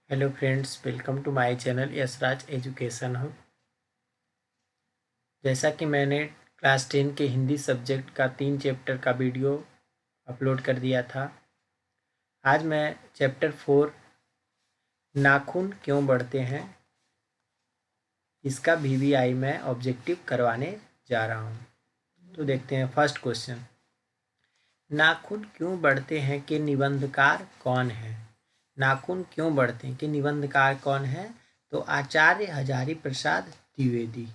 Hello friends, welcome to my channel Yashraj education hub. जैसा कि मैंने क्लास 10 के हिंदी सब्जेक्ट का 3 चैप्टर का वीडियो अपलोड कर दिया था। आज मैं चैप्टर 4 नाखून क्यों बढ़ते हैं इसका VVI में ऑब्जेक्टिव करवाने जा रहा हूँ। तो देखते हैं फर्स्ट क्वेश्चन। नाखून क्यों बढ़ते हैं के निबंधकार कौन है? नाखून क्यों बढ़ते हैं के निबंधकार कौन है? तो आचार्य हजारी प्रसाद द्विवेदी।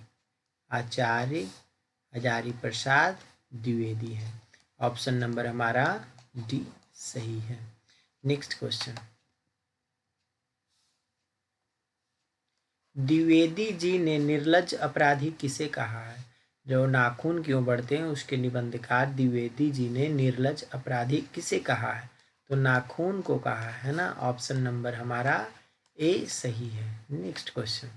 आचार्य हजारी प्रसाद द्विवेदी है। ऑप्शन नंबर हमारा डी सही है। Next question. द्विवेदी जी ने निर्लज्ज अपराधी किसे कहा है? जो नाखून क्यों बढ़ते हैं उसके निबंधकार द्विवेदी जी ने निर्लज्ज अपराधी किसे कहा है? तो नाखून को कहा है ना। ऑप्शन नंबर हमारा ए सही है। Next question.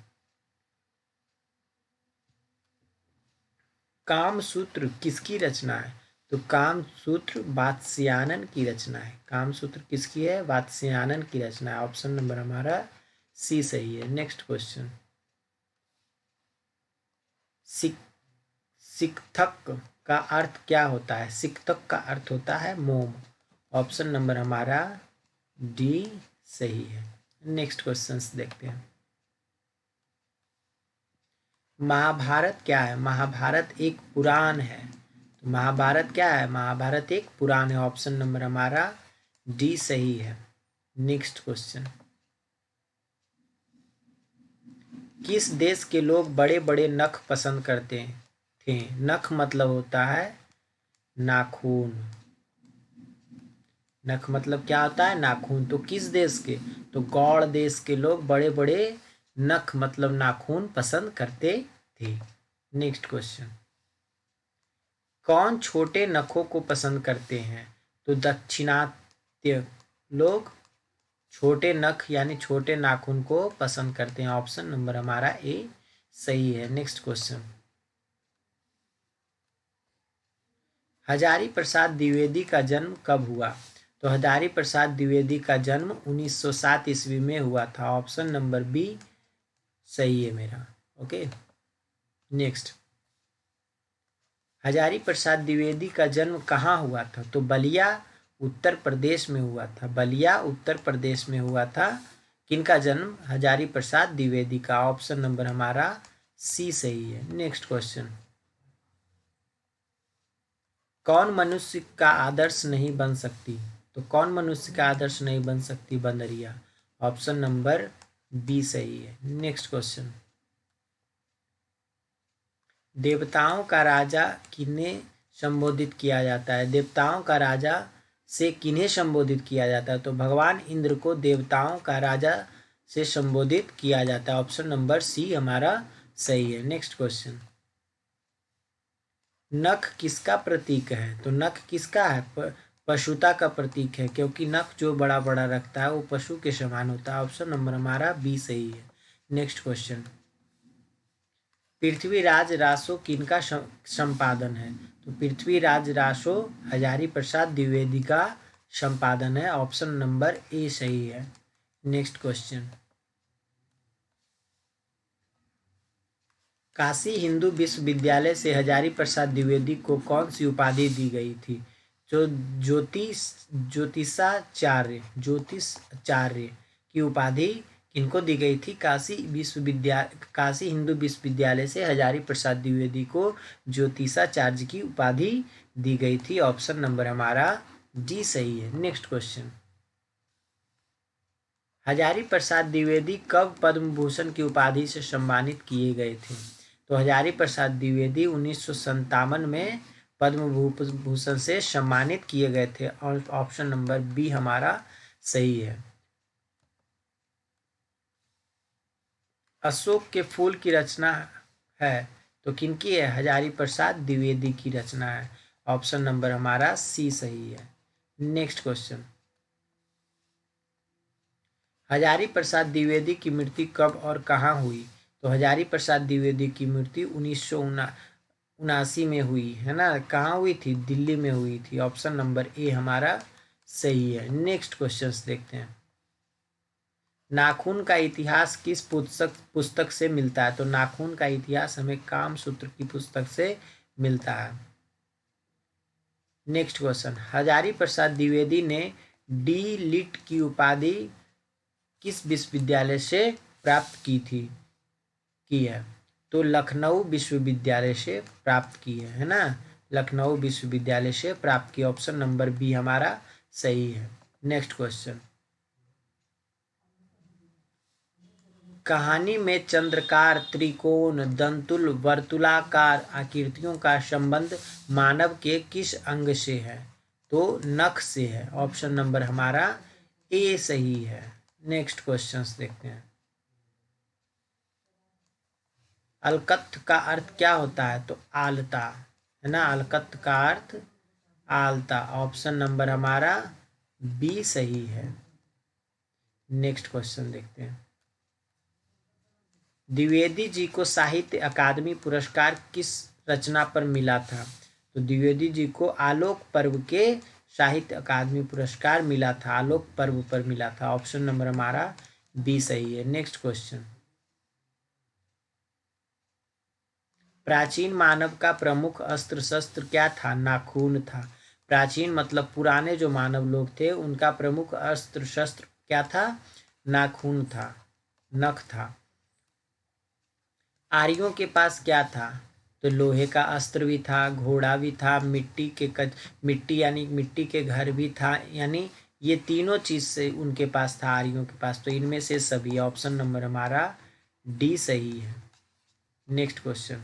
कामसूत्र किसकी रचना है? तो कामसूत्र वात्स्यायन की रचना है। कामसूत्र किसकी है? वात्स्यायन की रचना है। ऑप्शन नंबर हमारा सी सही है। Next question. सिक्थक का अर्थ क्या होता है? सिक्थक का अर्थ होता है मोम। ऑप्शन नंबर हमारा डी सही है। नेक्स्ट क्वेश्चंस देखते हैं। महाभारत क्या है? महाभारत एक पुराण है। तो महाभारत क्या है? महाभारत एक पुराण है। ऑप्शन नंबर हमारा डी सही है। Next question. किस देश के लोग बड़े बड़े नख पसंद करते थे? नख मतलब होता है नाखून। नख मतलब क्या होता है? नाखून। तो किस देश के? तो गौड़ देश के लोग बड़े बड़े नख मतलब नाखून पसंद करते थे। Next question. कौन छोटे नखों को पसंद करते हैं? तो दाक्षिणात्य लोग छोटे नख यानी छोटे नाखून को पसंद करते हैं। ऑप्शन नंबर हमारा ए सही है। Next question. हजारी प्रसाद द्विवेदी का जन्म कब हुआ? तो हजारी प्रसाद द्विवेदी का जन्म 1907 ईस्वी में हुआ था। ऑप्शन नंबर बी सही है मेरा। ओके। नेक्स्ट। हजारी प्रसाद द्विवेदी का जन्म कहाँ हुआ था? तो बलिया उत्तर प्रदेश में हुआ था। बलिया उत्तर प्रदेश में हुआ था। किनका जन्म? हजारी प्रसाद द्विवेदी का। ऑप्शन नंबर हमारा सी सही है। Next question. कौन मनुष्य का आदर्श नहीं बन सकती? तो कौन मनुष्य का आदर्श नहीं बन सकती? बंदरिया। ऑप्शन नंबर बी सही है। Next question. देवताओं का राजा किन्हें संबोधित किया जाता है? देवताओं का राजा से किन्हें संबोधित किया जाता है? तो भगवान इंद्र को देवताओं का राजा से संबोधित किया जाता है। ऑप्शन नंबर सी हमारा सही है। Next question. नख किसका प्रतीक है? तो नख किसका है? पशुता का प्रतीक है, क्योंकि नख जो बड़ा बड़ा रखता है वो पशु के समान होता है। ऑप्शन नंबर हमारा बी सही है। Next question. पृथ्वीराज रासो किनका संपादन है? तो पृथ्वीराज रासो हजारी प्रसाद द्विवेदी का संपादन है। ऑप्शन नंबर ए सही है। Next question. काशी हिंदू विश्वविद्यालय से हजारी प्रसाद द्विवेदी को कौन सी उपाधि दी गई थी? जो ज्योतिषाचार्य की उपाधि किनको दी गई थी? काशी हिंदू विश्वविद्यालय से हजारी प्रसाद द्विवेदी को ज्योतिषाचार्य की उपाधि दी गई थी। ऑप्शन नंबर हमारा डी सही है। Next question. हजारी प्रसाद द्विवेदी कब पद्म भूषण की उपाधि से सम्मानित किए गए थे? तो हजारी प्रसाद द्विवेदी 1957 में पद्म भूषण से सम्मानित किए गए थे। और ऑप्शन नंबर बी हमारा सही है। अशोक के फूल की रचना है तो किनकी है? हजारी प्रसाद द्विवेदी की रचना है। ऑप्शन नंबर हमारा सी सही है। Next question. हजारी प्रसाद द्विवेदी की मृत्यु कब और कहाँ हुई? तो हजारी प्रसाद द्विवेदी की मृत्यु 1979 में हुई है ना। कहाँ हुई थी? दिल्ली में हुई थी। ऑप्शन नंबर ए हमारा सही है। नेक्स्ट क्वेश्चंस देखते हैं। नाखून का इतिहास किस पुस्तक से मिलता है? तो नाखून का इतिहास हमें कामसूत्र की पुस्तक से मिलता है। नेक्स्ट क्वेश्चन, हजारी प्रसाद द्विवेदी ने डी लिट की उपाधि किस विश्वविद्यालय से प्राप्त की है? तो लखनऊ विश्वविद्यालय से प्राप्त की है ना, लखनऊ विश्वविद्यालय से प्राप्त की। ऑप्शन नंबर बी हमारा सही है। नेक्स्ट क्वेश्चन, कहानी में चंद्रकार, त्रिकोण, दंतुल, वर्तुलाकार आकृतियों का संबंध मानव के किस अंग से है? तो नख से है। ऑप्शन नंबर हमारा ए सही है। नेक्स्ट क्वेश्चंस देखते हैं। अलकत्थ का अर्थ क्या होता है? तो आलता, है ना, अलकत्थ का अर्थ आलता। ऑप्शन नंबर हमारा बी सही है। नेक्स्ट क्वेश्चन देखते हैं। द्विवेदी जी को साहित्य अकादमी पुरस्कार किस रचना पर मिला था? तो द्विवेदी जी को आलोक पर्व के साहित्य अकादमी पुरस्कार मिला था, आलोक पर्व पर मिला था। ऑप्शन नंबर हमारा बी सही है। नेक्स्ट क्वेश्चन, प्राचीन मानव का प्रमुख अस्त्र शस्त्र क्या था? नाखून था। प्राचीन मतलब पुराने जो मानव लोग थे उनका प्रमुख अस्त्र शस्त्र क्या था? नाखून था, नख था। आर्यों के पास क्या था? तो लोहे का अस्त्र भी था, घोड़ा भी था, मिट्टी यानी मिट्टी के घर भी था, यानी ये तीनों चीज से उनके पास था, आर्यों के पास। तो इनमें से सभी, ऑप्शन नंबर हमारा डी सही है। नेक्स्ट क्वेश्चन,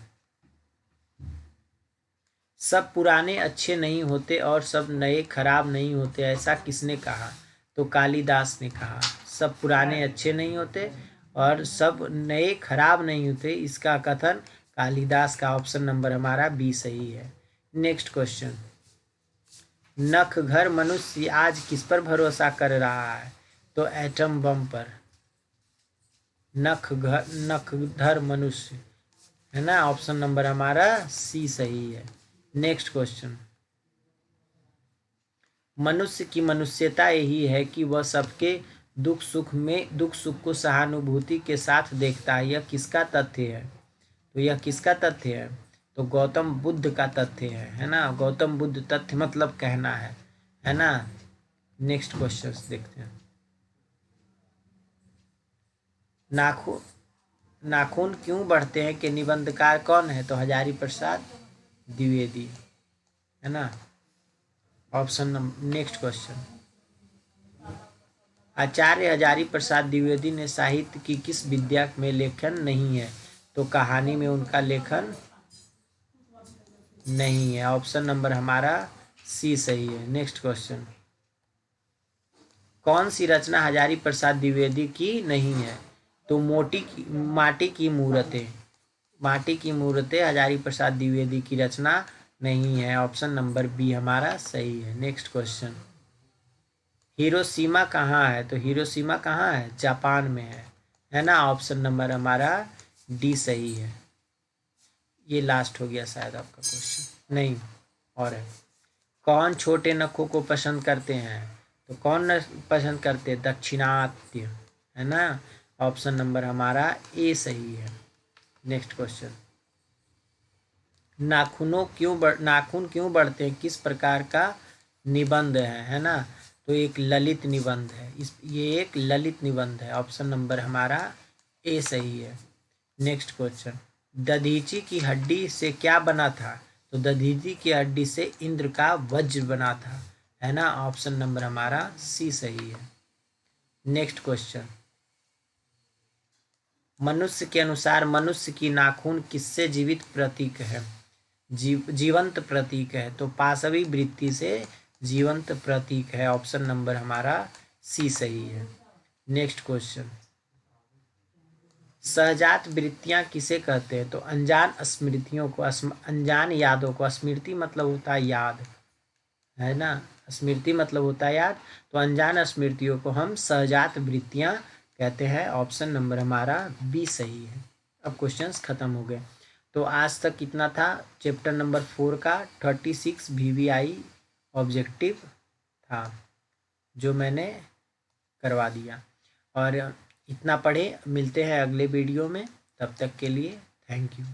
सब पुराने अच्छे नहीं होते और सब नए खराब नहीं होते, ऐसा किसने कहा? तो कालिदास ने कहा। सब पुराने अच्छे नहीं होते और सब नए खराब नहीं होते, इसका कथन कालिदास का। ऑप्शन नंबर हमारा बी सही है। नेक्स्ट क्वेश्चन, नखघर मनुष्य आज किस पर भरोसा कर रहा है? तो एटम बम पर। नखधर मनुष्य, है ना, ऑप्शन नंबर हमारा सी सही है। नेक्स्ट क्वेश्चन, मनुष्य की मनुष्यता यही है कि वह सबके दुख सुख को सहानुभूति के साथ देखता है। यह किसका तथ्य है? तो यह किसका तथ्य है? तो गौतम बुद्ध का तथ्य है ना। गौतम बुद्ध तथ्य मतलब कहना है ना। नेक्स्ट क्वेश्चन देखते हैं। नाखून क्यों बढ़ते हैं के निबंधकार कौन है? तो हजारी प्रसाद द्विवेदी, है ना। ऑप्शन नंबर, नेक्स्ट क्वेश्चन, आचार्य हजारी प्रसाद द्विवेदी ने साहित्य की किस विद्या में लेखन नहीं है? तो कहानी में उनका लेखन नहीं है। ऑप्शन नंबर हमारा सी सही है। नेक्स्ट क्वेश्चन, कौन सी रचना हजारी प्रसाद द्विवेदी की नहीं है? तो माटी की मूर्तें, माटी की मूर्तें हजारी प्रसाद द्विवेदी की रचना नहीं है। ऑप्शन नंबर बी हमारा सही है। नेक्स्ट क्वेश्चन, हिरोशिमा कहाँ है? तो हिरोशिमा कहाँ है? जापान में है ना। ऑप्शन नंबर हमारा डी सही है। ये लास्ट हो गया शायद आपका क्वेश्चन, नहीं और है। कौन छोटे नखों को पसंद करते हैं? तो कौन पसंद करते हैं? दक्षिणात्य, है ना। ऑप्शन नंबर हमारा ए सही है। नेक्स्ट क्वेश्चन, नाखून क्यों बढ़ते हैं किस प्रकार का निबंध है ना। तो एक ललित निबंध है, ये एक ललित निबंध है। ऑप्शन नंबर हमारा ए सही है। नेक्स्ट क्वेश्चन, दधीची की हड्डी से क्या बना था? तो दधीची की हड्डी से इंद्र का वज्र बना था, है ना। ऑप्शन नंबर हमारा सी सही है। नेक्स्ट क्वेश्चन, मनुष्य के अनुसार मनुष्य की नाखून किससे जीवित प्रतीक है? जीवंत प्रतीक है। तो पाशवी वृत्ति से जीवंत प्रतीक है। ऑप्शन नंबर हमारा सी सही है। नेक्स्ट क्वेश्चन, सहजात वृत्तियां किसे कहते हैं? तो अनजान स्मृतियों को, अनजान यादों को। स्मृति मतलब होता है याद, है ना। स्मृति मतलब होता है याद, तो अनजान स्मृतियों को हम सहजात वृत्तियां कहते हैं। ऑप्शन नंबर हमारा बी सही है। अब क्वेश्चंस खत्म हो गए। तो आज तक कितना था? चैप्टर नंबर 4 का 36 VVI ऑब्जेक्टिव था जो मैंने करवा दिया। और इतना पढ़े, मिलते हैं अगले वीडियो में, तब तक के लिए थैंक यू।